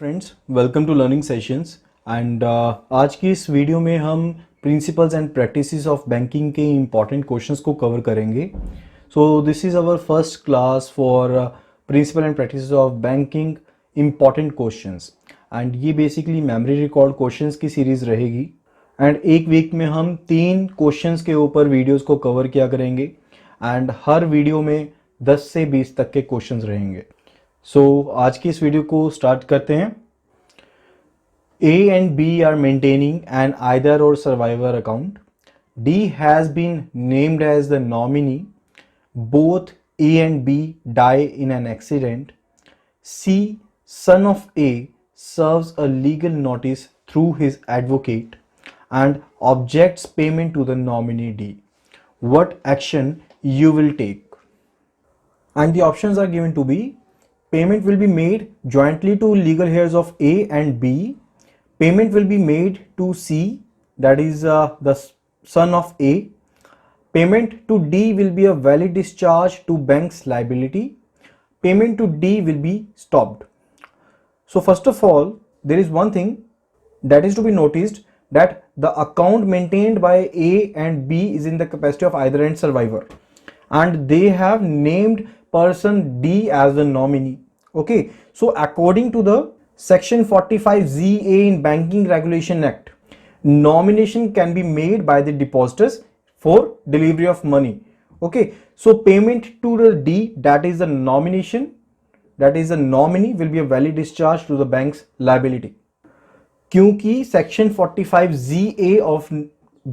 Friends, welcome to learning sessions and आज की इस वीडियो में हम principles and practices of banking के इम्पॉर्टेंट क्वेश्चंस को कवर करेंगे. So this is our first class for principle and practices of banking important questions and ये basically memory record questions की सीरीज़ रहेगी. एंड एक वीक में हम 3 क्वेश्चंस के ऊपर वीडियोस को कवर किया करेंगे एंड हर वीडियो में 10 से 20 तक के क्वेश्चंस रहेंगे. सो आज की इस वीडियो को स्टार्ट करते हैं. A and B are maintaining an either or survivor account. D has been named as the nominee. Both A and B die in an accident. C, son of A, serves a legal notice through his advocate and objects payment to the nominee D. What action you will take? And the options are given to be: payment will be made jointly to legal heirs of A and B. Payment will be made to C, that is the son of A. Payment to D will be a valid discharge to bank's liability. Payment to D will be stopped. So first of all, there is one thing that is to be noticed, that the account maintained by A and B is in the capacity of either and survivor, and they have named person D as the nominee. Okay, so according to the Section 45ZA in Banking Regulation Act, nomination can be made by the depositors for delivery of money. Okay, so payment to the D, that is the nomination, that is the nominee, will be a valid discharge to the bank's liability. क्योंकि Section 45ZA of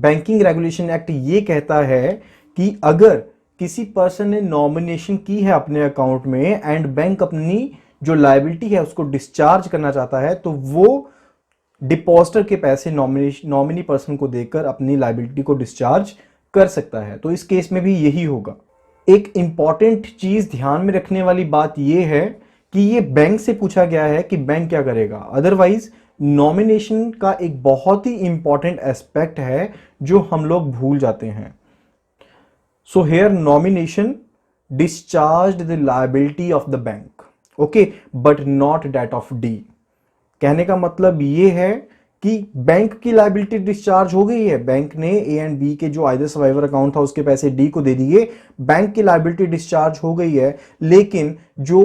Banking Regulation Act ये कहता है कि अगर किसी person ने nomination की है अपने अकाउंट में एंड बैंक अपनी जो लायबिलिटी है उसको डिस्चार्ज करना चाहता है, तो वो डिपॉजिटर के पैसे नॉमिनी पर्सन को देकर अपनी लायबिलिटी को डिस्चार्ज कर सकता है. तो इस केस में भी यही होगा. एक इंपॉर्टेंट चीज ध्यान में रखने वाली बात यह है कि ये बैंक से पूछा गया है कि बैंक क्या करेगा. अदरवाइज नॉमिनेशन का एक बहुत ही इंपॉर्टेंट एस्पेक्ट है जो हम लोग भूल जाते हैं. So here nomination discharged the liability of the bank, okay, but not that of D. कहने का मतलब ये है कि बैंक की लायबिलिटी डिस्चार्ज हो गई है, बैंक ने ए एंड बी के जो आइदर सर्वाइवर अकाउंट था उसके पैसे डी को दे दिए, बैंक की लायबिलिटी डिस्चार्ज हो गई है. लेकिन जो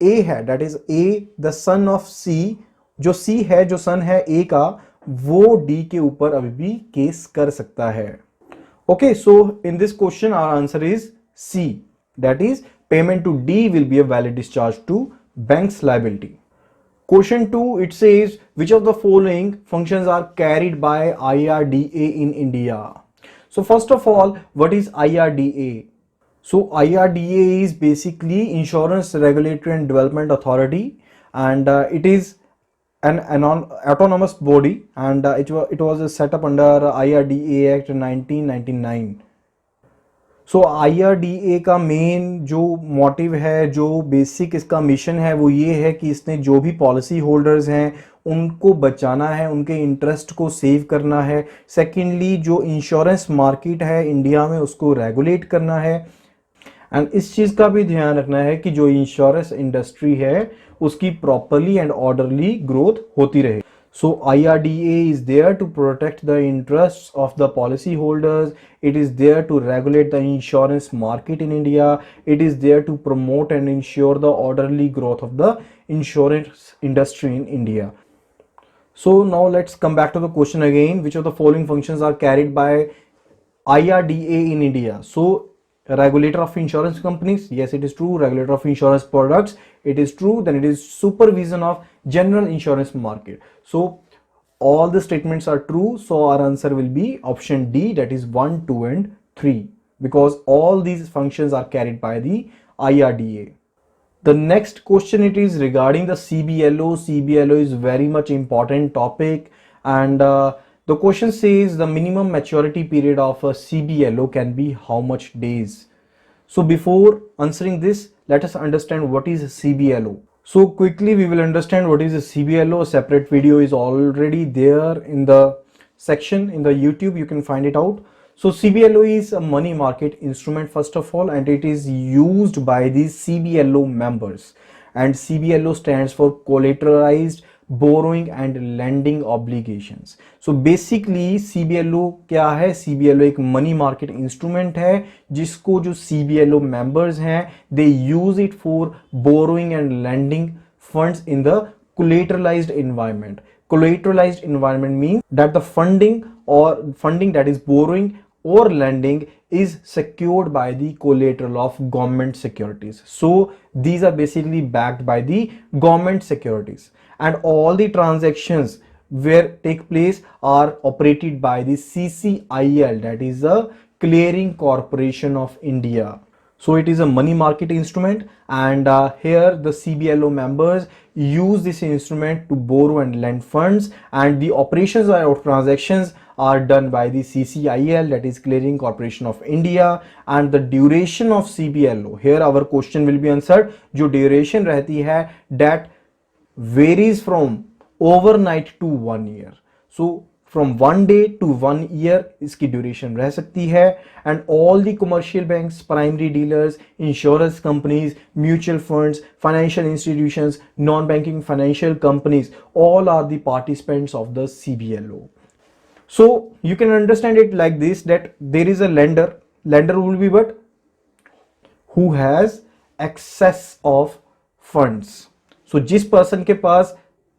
ए है, that is A the son of C, जो सी है, जो सन है ए का, वो डी के ऊपर अभी भी केस कर सकता है. Okay, so in this question our answer is C, that is payment to D will be a valid discharge to bank's liability. Question 2, it says which of the following functions are carried by IRDA in India? So first of all, what is IRDA? So IRDA is basically Insurance Regulatory and Development Authority, and it is an autonomous body, and it was set up under IRDA Act 1999. So IRDA का main जो motive है, जो basic इसका mission है, वो ये है कि इसने जो भी पॉलिसी होल्डर्स हैं उनको बचाना है, उनके इंटरेस्ट को सेव करना है. सेकेंडली, जो इंश्योरेंस मार्केट है इंडिया में उसको रेगुलेट करना है, एंड इस चीज़ का भी ध्यान रखना है कि जो इंश्योरेंस इंडस्ट्री है उसकी प्रॉपरली एंड ऑर्डरली ग्रोथ होती रहे. So IRDA is there to protect the interests of the policy holders. It is there to regulate the insurance market in India. It is there to promote and ensure the orderly growth of the insurance industry in India. So now let's come back to the question again. Which of the following functions are carried by IRDA in India? So regulator of insurance companies, yes, it is true. Regulator of insurance products, it is true. Then it is supervision of general insurance market. So all the statements are true, so our answer will be option D, that is 1, 2 and 3, because all these functions are carried by the IRDA. The next question, it is regarding the CBLO. CBLO is very much important topic, and the question says the minimum maturity period of a CBLO can be how much days? So before answering this, let us understand what is a CBLO. So quickly we will understand what is a CBLO. A separate video is already there in the section in the YouTube, you can find it out. So CBLO is a money market instrument first of all, and it is used by the CBLO members, and CBLO stands for collateralized borrowing and lending obligations. So basically CBLO क्या है? सीबीएलओ एक money market instrument है जिसको जो CBLO members हैं they use it for borrowing and lending funds in the collateralized environment. Collateralized environment means that the funding that is borrowing or lending is secured by the collateral of government securities. So these are basically backed by the government securities, and all the transactions where take place are operated by the CCIL, that is the Clearing Corporation of India. So it is a money market instrument, and here the CBLO members use this instrument to borrow and lend funds, and the operations or transactions are done by the CCIL, that is Clearing Corporation of India. And the duration of CBLO, here our question will be answered. जो duration रहती है that varies from overnight to 1 year. So from 1 day to 1 year इसकी duration रह सकती है। And all the commercial banks, primary dealers, insurance companies, mutual funds, financial institutions, non banking financial companies, all are the participants of the CBLO. So you can understand it like this, that there is a lender will be but who has excess of funds. So जिस person के पास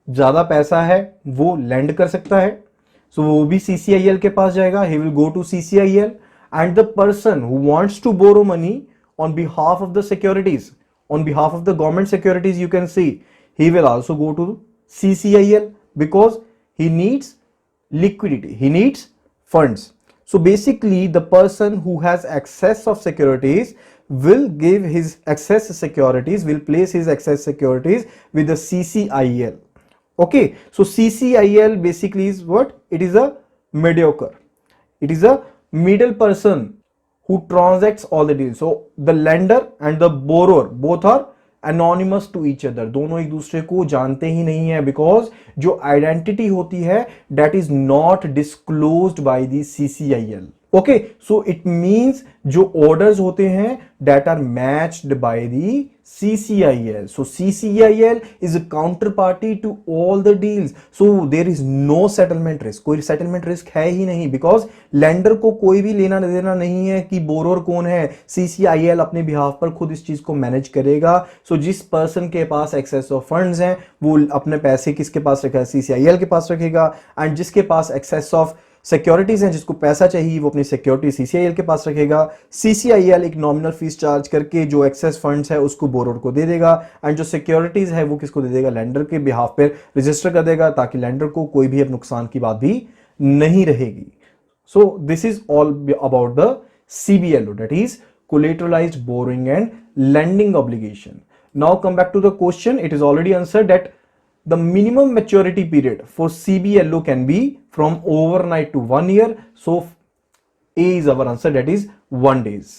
ज्यादा पैसा है वो lend कर सकता है, so वो भी CCIL के पास जाएगा, he will go to CCIL. And the person who wants to borrow money on behalf of the securities, on behalf of the government securities, you can see he will also go to CCIL because he needs liquidity, he needs funds. So basically the person who has excess of securities will give his excess securities, will place his excess securities with the CCIL. Okay, so CCIL basically is what? It is a mediocre, it is a middle person who transacts all the deals. So the lender and the borrower both are anonymous to each other, दोनों एक दूसरे को जानते ही नहीं है, because जो identity होती है that is not disclosed by the CCIL. Okay, so it means जो orders होते हैं that are matched by the CCIL. So CCIL is a counterparty to all the deals. So there is no settlement risk. कोई settlement risk है ही नहीं, because lender को कोई भी लेना देना नहीं है कि borrower कौन है. CCIL अपने behalf पर खुद इस चीज को मैनेज करेगा. So जिस पर्सन के पास excess of funds हैं वो अपने पैसे किसके पास रखेगा? CCIL के पास रखेगा. एंड जिसके पास excess of सिक्योरिटीज हैं, जिसको पैसा चाहिए, वो अपनी सिक्योरिटी CCIL के पास रखेगा. CCIL एक नॉमिनल फीस चार्ज करके जो एक्सेस फंड्स है उसको बोरोर को दे देगा, एंड जो सिक्योरिटीज है वो किसको दे देगा? लेंडर के बिहाफ पे रजिस्टर कर देगा, ताकि लेंडर को कोई भी अब नुकसान की बात भी नहीं रहेगी. सो this is all about the CBLO, that is collateralized borrowing and lending obligation. Now come back to the question. It is already answered that the minimum maturity period for CBLO can be from overnight to 1 year. So A is our answer, that is 1 days.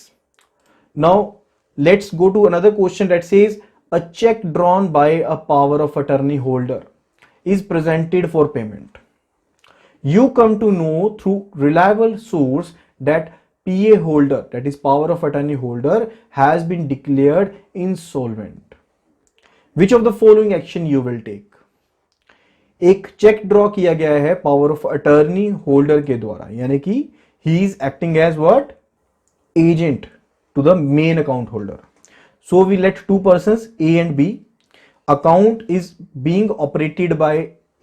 Now let's go to another question that says a check drawn by a power of attorney holder is presented for payment. You come to know through reliable source that PA holder, that is power of attorney holder, has been declared insolvent. Which of the following action you will take? एक check draw किया गया है power of attorney holder के द्वारा, यानी कि he is acting as what? Agent to the main account holder. So we let two persons A and B. Account is being operated by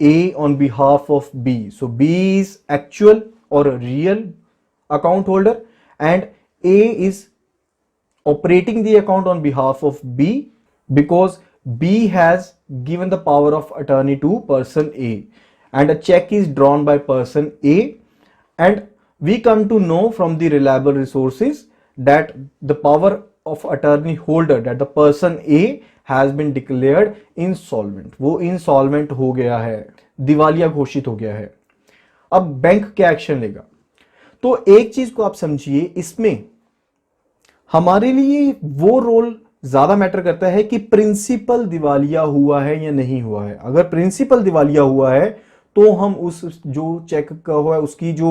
A on behalf of B. So B is actual or a real account holder, and A is operating the account on behalf of B because B has given the power of attorney to person A, and a check is drawn by person A, and we come to know from the reliable resources that the power of attorney holder, that the person A has been declared insolvent. वो insolvent हो गया है, दिवालिया घोषित हो गया है. अब बैंक क्या एक्शन लेगा? तो एक चीज को आप समझिए, इसमें हमारे लिए वो रोल ज्यादा मैटर करता है कि प्रिंसिपल दिवालिया हुआ है या नहीं हुआ है. अगर प्रिंसिपल दिवालिया हुआ है तो हम उस जो चेक का हुआ है उसकी जो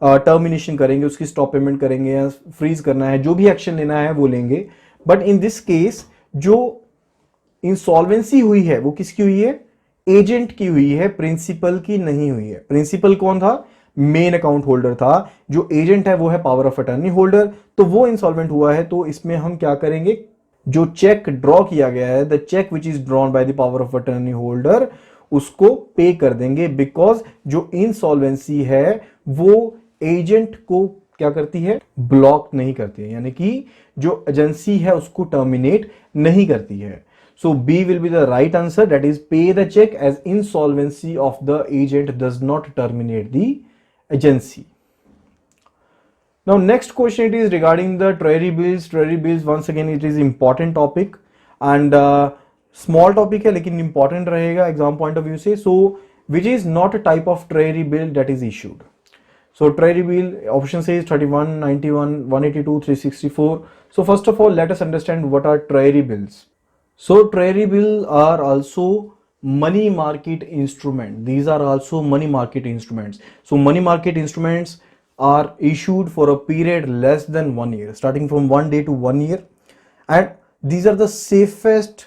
टर्मिनेशन करेंगे, उसकी स्टॉप पेमेंट करेंगे, या फ्रीज करना है, जो भी एक्शन लेना है वो लेंगे. बट इन दिस केस जो इंसॉल्वेंसी हुई है वो किसकी हुई है? एजेंट की हुई है, प्रिंसिपल की नहीं हुई है। प्रिंसिपल कौन था? मेन अकाउंट होल्डर था। जो एजेंट है वो है पावर ऑफ अटर्नी होल्डर, तो वो इंसॉल्वेंट हुआ है। तो इसमें हम क्या करेंगे, जो चेक ड्रॉ किया गया है, the cheque which is drawn by the power of attorney holder, उसको पे कर देंगे, बिकॉज जो इंसॉल्वेंसी है वो एजेंट को क्या करती है, ब्लॉक नहीं करती है, यानी कि जो एजेंसी है उसको टर्मिनेट नहीं करती है। So B will be the right answer, that is pay the check, as insolvency of the agent does not terminate the agency. Now next question, it is regarding the treasury bills. Treasury bills, once again it is important topic and small topic है लेकिन important रहेगा exam point of view से. So which is not a type of treasury bill that is issued? So treasury bill option says 31, 91, 182, 364. So first of all let us understand what are treasury bills. So treasury bill are also money market instrument. These are also money market instruments. So money market instruments are issued for a period less than 1 year, starting from 1 day to 1 year, and these are the safest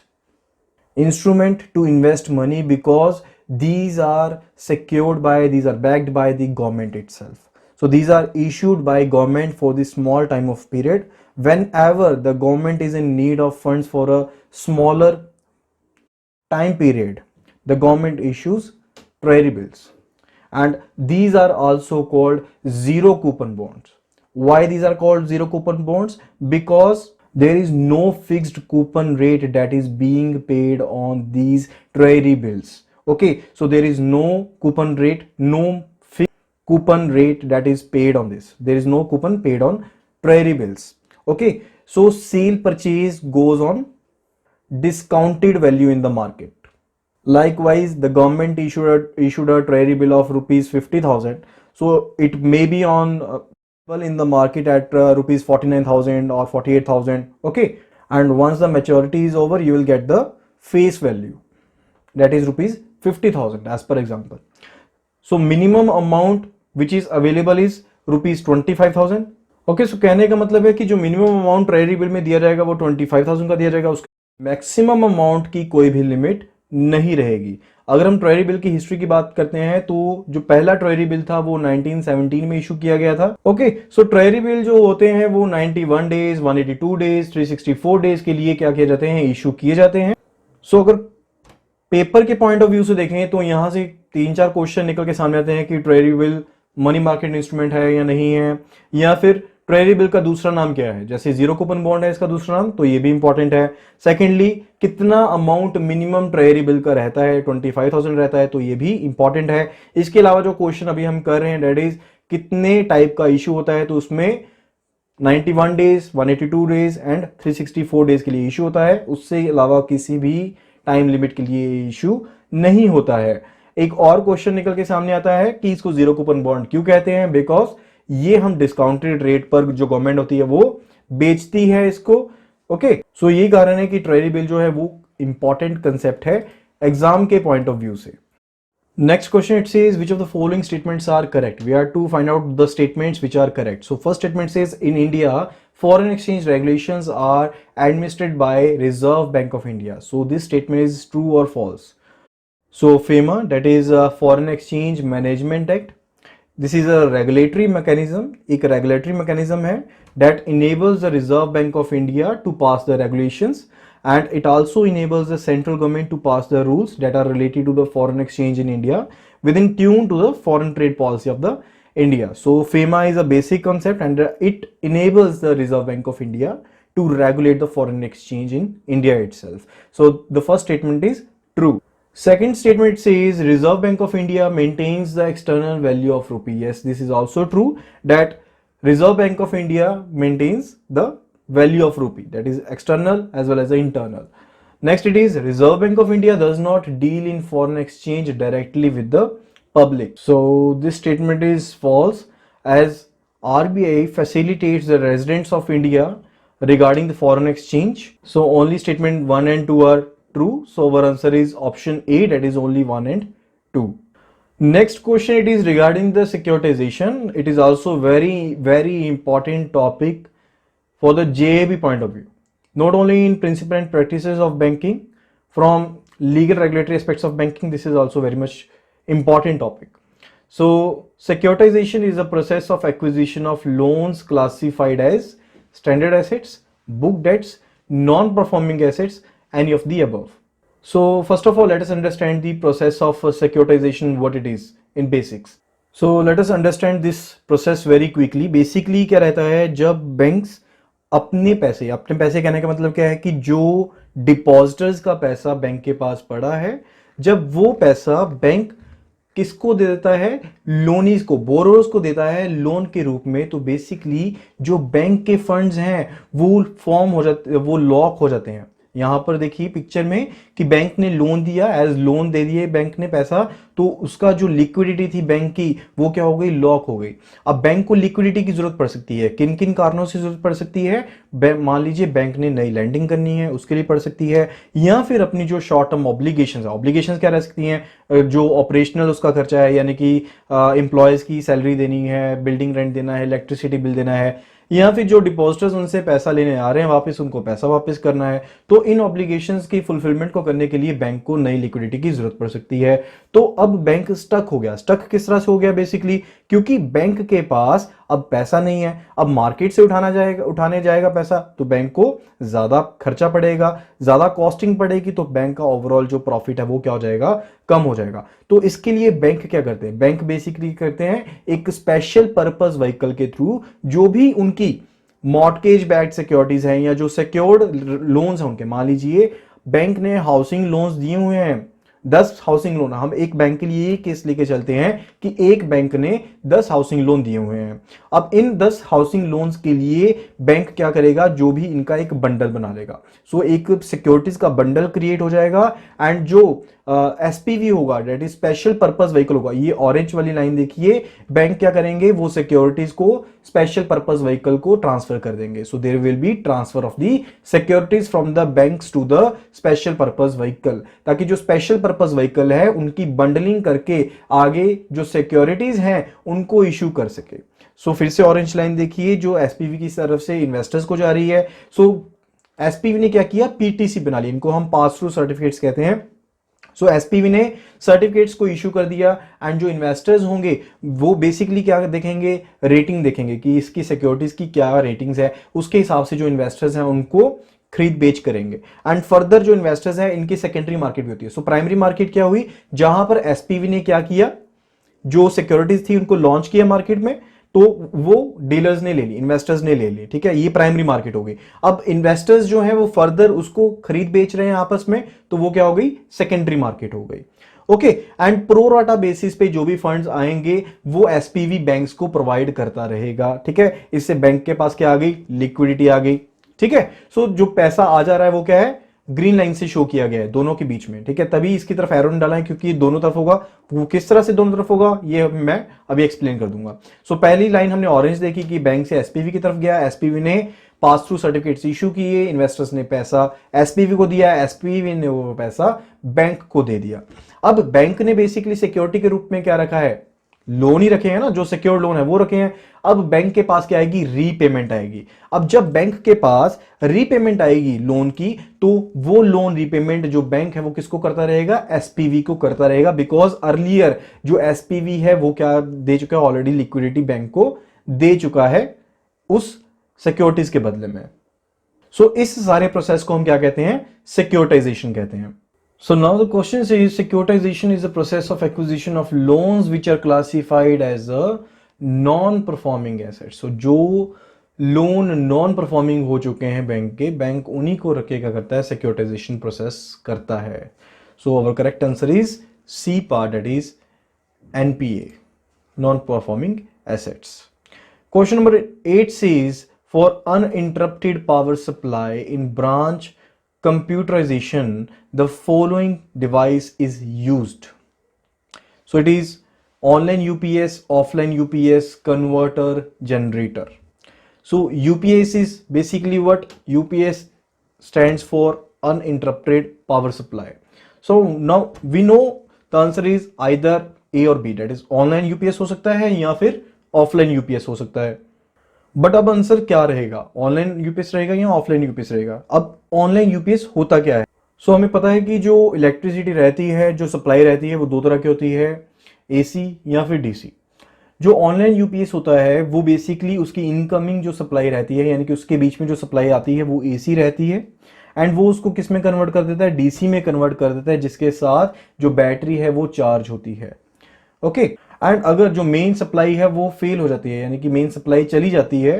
instrument to invest money because these are secured by, these are backed by the government itself. So these are issued by government for the small time of period. Whenever the government is in need of funds for a smaller time period, the government issues treasury bills, and these are also called zero coupon bonds. Why these are called zero coupon bonds? Because there is no fixed coupon rate that is being paid on these treasury bills. Okay, so there is no coupon rate, no fixed coupon rate that is paid on this. There is no coupon paid on treasury bills. Okay, so sale purchase goes on discounted value in the market. Likewise, the government issued a treasury bill of rupees 50,000. So it may be on in the market at rupees 49,000 or 48,000. Okay, and once the maturity is over, you will get the face value, that is rupees 50,000 as per example. So minimum amount which is available is rupees 25,000. Okay, सो कहने का मतलब है कि जो minimum amount treasury bill में दिया जाएगा वो 25,000 का दिया जाएगा, उसके मैक्सिमम अमाउंट की कोई भी लिमिट नहीं रहेगी। अगर हम ट्रेजरी बिल की हिस्ट्री की बात करते हैं तो जो पहला ट्रेजरी बिल था वो 1917 में इशू किया गया था। ओके, सो ट्रेजरी बिल जो होते हैं वो 91 डेज, 182 डेज, 364 डेज के लिए क्या किए जाते हैं, इशू किए जाते हैं। सो अगर पेपर के पॉइंट ऑफ व्यू से देखें तो यहां से 3-4 क्वेश्चन निकल के सामने आते हैं कि treasury bill money market instrument है या नहीं है, या फिर ट्रेजरी बिल का दूसरा नाम क्या है, जैसे जीरो कूपन बॉन्ड है इसका दूसरा नाम, तो ये भी इंपॉर्टेंट है। सेकेंडली, कितना अमाउंट मिनिमम ट्रेजरी बिल का रहता है, 25,000 रहता है, तो ये भी इंपॉर्टेंट है। इसके अलावा जो क्वेश्चन अभी हम कर रहे हैं दैट इज कितने टाइप का इशू होता है, तो उसमें 91 डेज, 182 डेज एंड 364 डेज के लिए इशू होता है, उससे अलावा किसी भी टाइम लिमिट के लिए इशू नहीं होता है। एक और क्वेश्चन निकल के सामने आता है कि इसको जीरो कूपन बॉन्ड क्यों कहते हैं, बिकॉज ये हम डिस्काउंटेड रेट पर जो गवर्नमेंट होती है वो बेचती है इसको। ओके, सो यही कारण है कि ट्रेजरी बिल जो है वो इंपॉर्टेंट कंसेप्ट है एग्जाम के पॉइंट ऑफ व्यू से। Next question, it says which of the following statements are correct. We are to find out the statements which are correct. So first statement says in India foreign exchange regulations are administered by Reserve Bank of India. So this statement is true or false? So FEMA, that is a Foreign Exchange Management Act, this is a regulatory mechanism, एक regulatory mechanism है that enables the Reserve Bank of India to pass the regulations, and it also enables the central government to pass the rules that are related to the foreign exchange in India within tune to the foreign trade policy of the India. So FEMA is a basic concept and it enables the Reserve Bank of India to regulate the foreign exchange in India itself. So the first statement is true. Second statement says Reserve Bank of India maintains the external value of rupee. Yes, this is also true that Reserve Bank of India maintains the value of rupee, that is external as well as the internal. Next, it is Reserve Bank of India does not deal in foreign exchange directly with the public. So this statement is false, as RBI facilitates the residents of India regarding the foreign exchange. So only statement 1 and 2 are true. So our answer is option A, that is only 1 and 2. Next question, it is regarding the securitization. It is also very important topic for the JAB point of view. Not only in principle and practices of banking, from legal regulatory aspects of banking, this is also very much important topic. So securitization is a process of acquisition of loans classified as standard assets, book debts, non-performing assets, any of the above. So first of all, let us understand the process of securitization, what it is in basics. So let us understand this process very quickly. Basically क्या रहता है, जब banks अपने पैसे कहने का मतलब क्या है कि जो डिपॉजिटर्स का पैसा बैंक के पास पड़ा है, जब वो पैसा बैंक किसको दे देता है, लोनीज को, बोरोर्स को देता है लोन के रूप में, तो बेसिकली जो बैंक के फंड्स हैं वो फॉर्म हो जाते, वो लॉक हो जाते हैं। यहां पर देखिए पिक्चर में कि बैंक ने लोन दिया, एज लोन दे दिए बैंक ने पैसा, तो उसका जो लिक्विडिटी थी बैंक की वो क्या हो गई, लॉक हो गई। अब बैंक को लिक्विडिटी की जरूरत पड़ सकती है, किन किन कारणों से जरूरत पड़ सकती है, मान लीजिए बैंक ने नई लैंडिंग करनी है उसके लिए पड़ सकती है, या फिर अपनी जो शॉर्ट टर्म ऑब्लिगेशन क्या रह सकती हैं, जो ऑपरेशनल उसका खर्चा है, यानी कि एम्प्लॉयज की सैलरी देनी है, बिल्डिंग रेंट देना है, इलेक्ट्रिसिटी बिल देना है, या फिर जो डिपॉजिटर्स उनसे पैसा लेने आ रहे हैं वापस, उनको पैसा वापस करना है। तो इन ऑब्लिगेशंस की फुलफिलमेंट को करने के लिए बैंक को नई लिक्विडिटी की जरूरत पड़ सकती है। तो अब बैंक स्टक हो गया। स्टक किस तरह से हो गया, बेसिकली क्योंकि बैंक के पास अब पैसा नहीं है, अब मार्केट से उठाने जाएगा पैसा, तो बैंक को ज्यादा खर्चा पड़ेगा, ज्यादा कॉस्टिंग पड़ेगी, तो बैंक का ओवरऑल जो प्रॉफिट है वो क्या हो जाएगा, कम हो जाएगा। तो इसके लिए बैंक क्या करते हैं, बैंक बेसिकली करते हैं एक स्पेशल पर्पस व्हीकल के थ्रू, जो भी उनकी मॉर्टगेज बैक्ड सिक्योरिटीज हैं या जो सिक्योर्ड लोन्स हैं उनके, मान लीजिए बैंक ने हाउसिंग लोन्स दिए हुए हैं, 10 हाउसिंग लोन, हम एक बैंक के लिए केस लेके चलते हैं कि एक बैंक ने 10 हाउसिंग लोन दिए हुए हैं। अब इन 10 हाउसिंग लोन्स के लिए बैंक क्या करेगा, जो भी इनका एक बंडल बना लेगा। सो एक सिक्योरिटीज का बंडल क्रिएट हो जाएगा, एंड जो एसपीवी होगा, that is special purpose vehicle होगा, ये ऑरेंज वाली लाइन देखिए, बैंक क्या करेंगे, वो सिक्योरिटीज को स्पेशल पर्पस व्हीकल को ट्रांसफर कर देंगे। So there will be transfer of the securities from the banks to the special purpose vehicle, ताकि जो स्पेशल पर्पस व्हीकल है उनकी बंडलिंग करके आगे जो सिक्योरिटीज हैं उनको इश्यू कर सके। सो फिर से ऑरेंज लाइन देखिए जो एसपीवी की तरफ से इन्वेस्टर्स को जा रही है। सो एसपीवी ने क्या किया, पीटीसी बना ली, इनको हम पास थ्रू सर्टिफिकेट्स कहते हैं। सो एसपीवी ने सर्टिफिकेट्स को इशू कर दिया, एंड जो इन्वेस्टर्स होंगे वो बेसिकली क्या देखेंगे, रेटिंग देखेंगे कि इसकी सिक्योरिटीज की क्या रेटिंग्स है, उसके हिसाब से जो इन्वेस्टर्स हैं उनको खरीद बेच करेंगे। एंड फर्दर जो इन्वेस्टर्स हैं इनकी सेकेंडरी मार्केट भी होती है। सो प्राइमरी मार्केट क्या हुई, जहां पर एसपीवी ने क्या किया, जो सिक्योरिटीज थी उनको लॉन्च किया मार्केट में, तो वो डीलर्स ने ले ली, इन्वेस्टर्स ने ले ली, ठीक है, ये प्राइमरी मार्केट हो गई। अब इन्वेस्टर्स जो हैं वो फर्दर उसको खरीद बेच रहे हैं आपस में, तो वो क्या हो गई, सेकेंडरी मार्केट हो गई। ओके, एंड प्रोराटा बेसिस पे जो भी फंड्स आएंगे वो एसपीवी बैंक्स को प्रोवाइड करता रहेगा, ठीक है। इससे बैंक के पास क्या आ गई, लिक्विडिटी आ गई, ठीक है। सो जो पैसा आ जा रहा है वो क्या है, ग्रीन लाइन से शो किया गया है दोनों के बीच में, ठीक है, तभी इसकी तरफ एरो डाला है क्योंकि दोनों तरफ होगा। वो किस तरह से दोनों तरफ होगा ये मैं अभी एक्सप्लेन कर दूंगा। सो पहली लाइन हमने ऑरेंज देखी कि बैंक से एसपीवी की तरफ गया, एसपीवी ने पास थ्रू सर्टिफिकेट्स इशू किए, इन्वेस्टर्स ने पैसा एसपीवी को दिया, एसपीवी ने वो पैसा बैंक को दे दिया। अब बैंक ने बेसिकली सिक्योरिटी के रूप में क्या रखा है, लोन ही रखे हैं ना, जो सिक्योर्ड लोन है वो रखे हैं। अब बैंक के पास क्या आएगी, रीपेमेंट आएगी। अब जब बैंक के पास रीपेमेंट आएगी लोन की, तो वो लोन रीपेमेंट जो बैंक है वो किसको करता रहेगा, एसपीवी को करता रहेगा, बिकॉज अर्लियर जो एसपीवी है वो क्या दे चुका है, ऑलरेडी लिक्विडिटी बैंक को दे चुका है उस सिक्योरिटीज के बदले में। सो इस सारे प्रोसेस को हम क्या कहते हैं, सिक्योरिटाइजेशन कहते हैं। So now the question is, securitization is the process of acquisition of loans which are classified as a non-performing asset. So जो लोन नॉन परफॉर्मिंग हो चुके हैं बैंक के, बैंक उन्हीं को रखे क्या करता है, सिक्योरिटाइजेशन प्रोसेस करता है। So our correct answer is C part, that is NPA, non performing assets. Question number 8 says, for uninterrupted power supply in branch computerization the following device is used. So it is online UPS, offline UPS, converter, generator. So UPS is basically what, UPS stands for uninterrupted power supply. So now we know the answer is either A or B, that is online UPS हो सकता है या फिर offline UPS हो सकता है। But अब answer क्या रहेगा, ऑनलाइन यूपीएस रहेगा या ऑफलाइन यूपीएस रहेगा। अब ऑनलाइन यूपीएस होता क्या है, सो हमें पता है कि जो इलेक्ट्रिसिटी रहती है, जो सप्लाई रहती है, वो दो तरह की होती है, एसी या फिर डीसी। जो ऑनलाइन यूपीएस होता है वो बेसिकली उसकी इनकमिंग जो सप्लाई रहती है, यानी कि उसके बीच में जो सप्लाई आती है वो एसी रहती है, एंड वो उसको किस में कन्वर्ट कर देता है, डीसी में कन्वर्ट कर देता है, जिसके साथ जो बैटरी है वो चार्ज होती है। ओके, एंड अगर जो मेन सप्लाई है वो फेल हो जाती है, यानी कि मेन सप्लाई चली जाती है,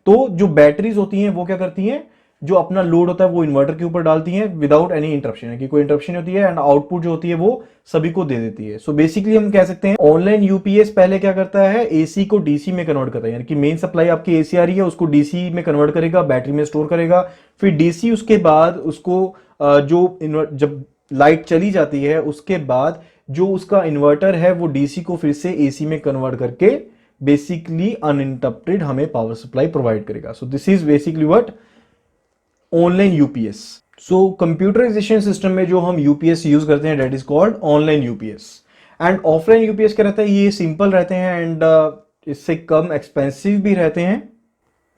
तो जो बैटरीज होती हैं वो क्या करती हैं, जो अपना लोड होता है वो इन्वर्टर के ऊपर डालती हैं विदाउट एनी इंटरप्शन, यानी कि कोई इंटरप्शन होती है, एंड आउटपुट जो होती है वो सभी को दे देती है। सो बेसिकली हम कह सकते हैं ऑनलाइन यूपीएस पहले क्या करता है, एसी को डीसी में कन्वर्ट करता है, यानी कि मेन सप्लाई आपकी एसी आ रही है उसको डीसी में कन्वर्ट करेगा, बैटरी में स्टोर करेगा, फिर डीसी उसके बाद उसको जब लाइट चली जाती है उसके बाद जो उसका इन्वर्टर है वो डीसी को फिर से एसी में कन्वर्ट करके बेसिकली अनइंटरप्टेड हमें पावर सप्लाई प्रोवाइड करेगा। So this is basically what online UPS. सो कंप्यूटराइजेशन सिस्टम में जो हम यूपीएस यूज करते हैं that is called online UPS. And offline UPS क्या रहता है, ये सिंपल रहते हैं एंड इससे कम एक्सपेंसिव भी रहते हैं।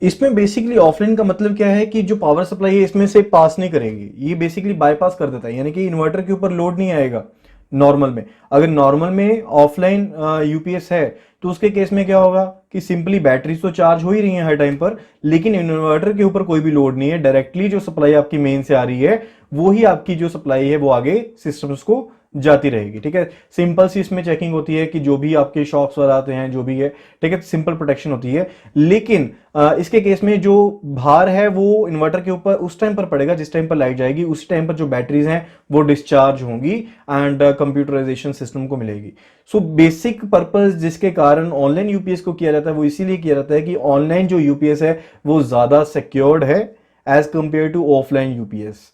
इसमें बेसिकली ऑफलाइन का मतलब क्या है कि जो पावर सप्लाई है इसमें से पास नहीं करेगी, ये बेसिकली बाईपास कर देता है, यानी कि इन्वर्टर के ऊपर लोड नहीं आएगा नॉर्मल में। अगर नॉर्मल में ऑफलाइन यूपीएस है तो उसके केस में क्या होगा कि सिंपली बैटरीज तो चार्ज हो ही रही हैं हर टाइम पर, लेकिन इन्वर्टर के ऊपर कोई भी लोड नहीं है, डायरेक्टली जो सप्लाई आपकी मेन से आ रही है वो ही आपकी जो सप्लाई है वो आगे सिस्टम्स को जाती रहेगी। ठीक है, सिंपल सी इसमें चेकिंग होती है कि जो भी आपके शॉक्स आते हैं जो भी है, ठीक है, सिंपल प्रोटेक्शन होती है। लेकिन इसके केस में जो भार है वो इन्वर्टर के ऊपर उस टाइम पर पड़ेगा जिस टाइम पर लाइट जाएगी, उस टाइम पर जो बैटरीज हैं वो डिस्चार्ज होंगी एंड कंप्यूटराइजेशन सिस्टम को मिलेगी। सो बेसिक पर्पस जिसके कारण ऑनलाइन यूपीएस को किया जाता है वो इसीलिए किया जाता है कि ऑनलाइन जो यूपीएस है वो ज्यादा सिक्योर्ड है as compare to offline UPS.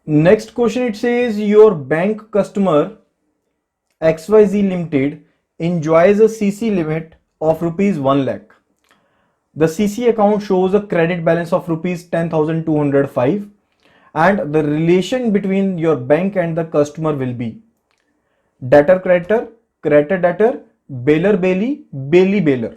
Next question, it says your bank customer XYZ Limited enjoys a CC limit of rupees 1 lakh. The CC account shows a credit balance of rupees 10,205 and the relation between your bank and the customer will be debtor creditor, creditor debtor, bailor bailee, bailee bailor.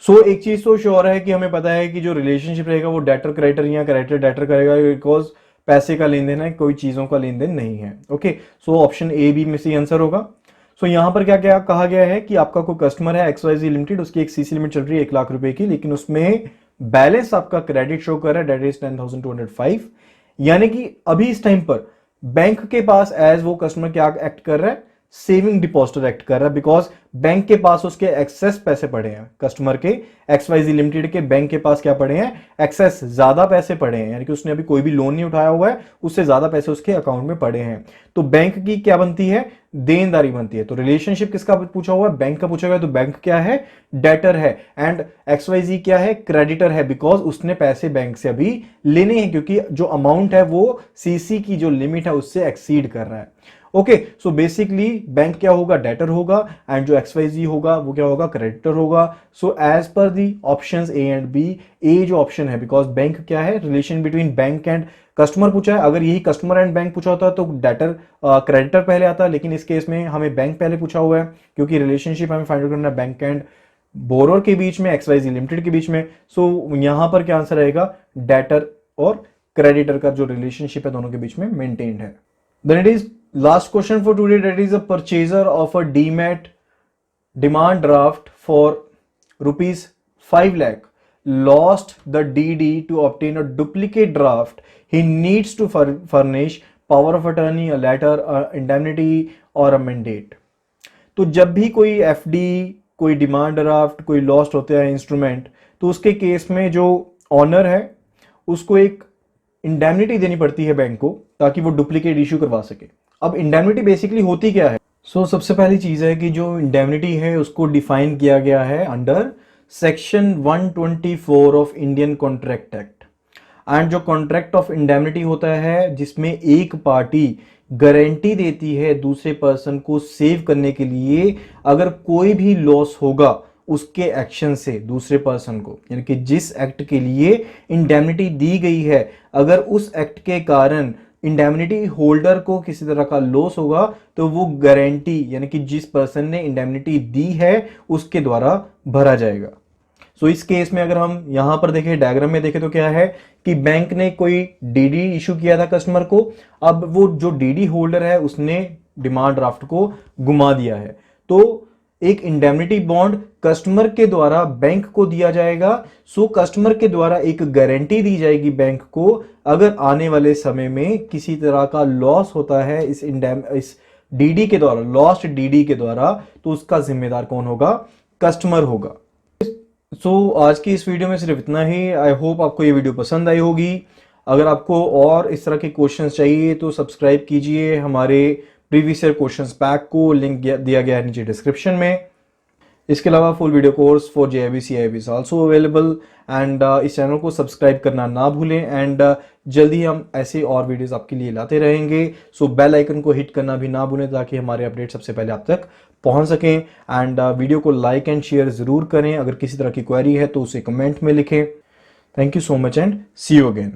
सो एक चीज तो sure है कि हमें पता है कि जो रिलेशनशिप रहेगा वो डेटर क्रेडिटर या क्रेडिटर डेटर करेगा, बिकॉज पैसे का लेन देन है, कोई चीजों का लेन देन नहीं है। Okay, so option A B में से आंसर होगा। सो यहां पर क्या क्या कहा गया है कि आपका कोई कस्टमर है XYZ लिमिटेड, उसकी एक सीसी लिमिट चल रही है 1 लाख रुपए की, लेकिन उसमें बैलेंस आपका क्रेडिट शो कर रहा है डेट इज 10,205, यानी कि अभी इस टाइम पर बैंक के पास एज वो कस्टमर क्या एक्ट कर रहा है, सेविंग डिपॉजिटर एक्ट कर रहा है, बिकॉज बैंक के पास उसके एक्सेस पैसे पड़े हैं, कस्टमर के XYZ लिमिटेड के बैंक के पास क्या पड़े हैं, एक्सेस ज्यादा पैसे पड़े हैं, यानी कि उसने अभी कोई भी लोन नहीं उठाया हुआ है, उससे ज्यादा पैसे उसके अकाउंट में पड़े हैं। तो बैंक की क्या बनती है, देनदारी बनती है। तो रिलेशनशिप किसका पूछा हुआ है, बैंक का पूछा गया, तो बैंक क्या है, डेटर है, एंड XYZ क्या है, क्रेडिटर है, बिकॉज उसने पैसे बैंक से अभी लेने हैं, क्योंकि जो अमाउंट है वो सीसी की जो लिमिट है उससे एक्सीड कर रहा है। ओके, सो बेसिकली बैंक क्या होगा, डेटर होगा, एंड जो XYZ होगा वो क्या होगा, क्रेडिटर होगा। So as per the options A and B, A जो ऑप्शन है, बिकॉज बैंक क्या है, relation between bank and customer पूछा है। अगर यही कस्टमर एंड बैंक पूछा होता तो डेटर क्रेडिटर पहले आता, लेकिन इस केस में हमें बैंक पहले पूछा हुआ है, क्योंकि रिलेशनशिप हमें फाइंड आउट करना है बैंक एंड बोरोर के बीच में, XYZ लिमिटेड के बीच में। सो यहां पर क्या आंसर रहेगा, डेटर और क्रेडिटर का जो रिलेशनशिप है दोनों के बीच में मेंटेन्ड है। Then it is last question for today, that is a purchaser of a demat demand draft for rupees 5 lakh lost the DD to obtain a duplicate draft. He needs to furnish power of attorney, a letter, a indemnity or a mandate. तो जब भी कोई FD, कोई demand draft, कोई lost होता है instrument, तो उसके केस में जो ऑनर है उसको एक इंडेमनिटी देनी पड़ती है बैंक को, ताकि वो डुप्लीकेट इश्यू करवा सके। अब इंडेमनिटी बेसिकली होती क्या है, सबसे पहली चीज है कि जो इंडेमनिटी है उसको डिफाइन किया गया है under section 124 of Indian contract act. And जो कॉन्ट्रैक्ट ऑफ इंडेमनिटी होता है जिसमें एक पार्टी गारंटी देती है दूसरे पर्सन को सेव करने के लिए, अगर कोई भी लॉस होगा उसके एक्शन से दूसरे पर्सन को, यानी कि जिस एक्ट के लिए इंडेमनिटी दी गई है, अगर उस एक्ट के कारण इंडेमनिटी होल्डर को किसी तरह का लॉस होगा तो वो गारंटी, यानी कि जिस पर्सन ने इंडेमनिटी दी है उसके द्वारा भरा जाएगा। सो इस केस में अगर हम यहाँ पर देखें, डायग्राम में देखें, तो क्या है कि बैंक ने कोई डीडी इशू किया था कस्टमर को। अब वो जो डीडी होल्डर है उसने डिमांड ड्राफ्ट को गुमा दिया है, तो एक इंडेमनिटी बॉन्ड कस्टमर के द्वारा बैंक को दिया जाएगा। सो कस्टमर के द्वारा एक गारंटी दी जाएगी बैंक को, अगर आने वाले समय में किसी तरह का लॉस होता है इस डीडी के द्वारा, लॉस्ट डीडी के द्वारा, तो उसका जिम्मेदार कौन होगा? कस्टमर होगा। सो आज की इस वीडियो में सिर्फ इतना ही। आई होप आपको ये वीडियो पसंद आई होगी। अगर आपको और इस तरह के क्वेश्चंस चाहिए तो सब्सक्राइब कीजिए हमारे प्रीवियस ईयर क्वेश्चंस पैक को, लिंक दिया गया है नीचे डिस्क्रिप्शन में। इसके अलावा full video course for JIB CIB is also available. And इस चैनल को सब्सक्राइब करना ना भूलें। एंड जल्दी हम ऐसे और वीडियोस आपके लिए लाते रहेंगे। सो बेल आइकन को हिट करना भी ना भूलें ताकि हमारे अपडेट सबसे पहले आप तक पहुंच सकें। एंड वीडियो को लाइक एंड शेयर जरूर करें। अगर किसी तरह की क्वेरी है तो उसे कमेंट में लिखें। Thank you so much and see you again.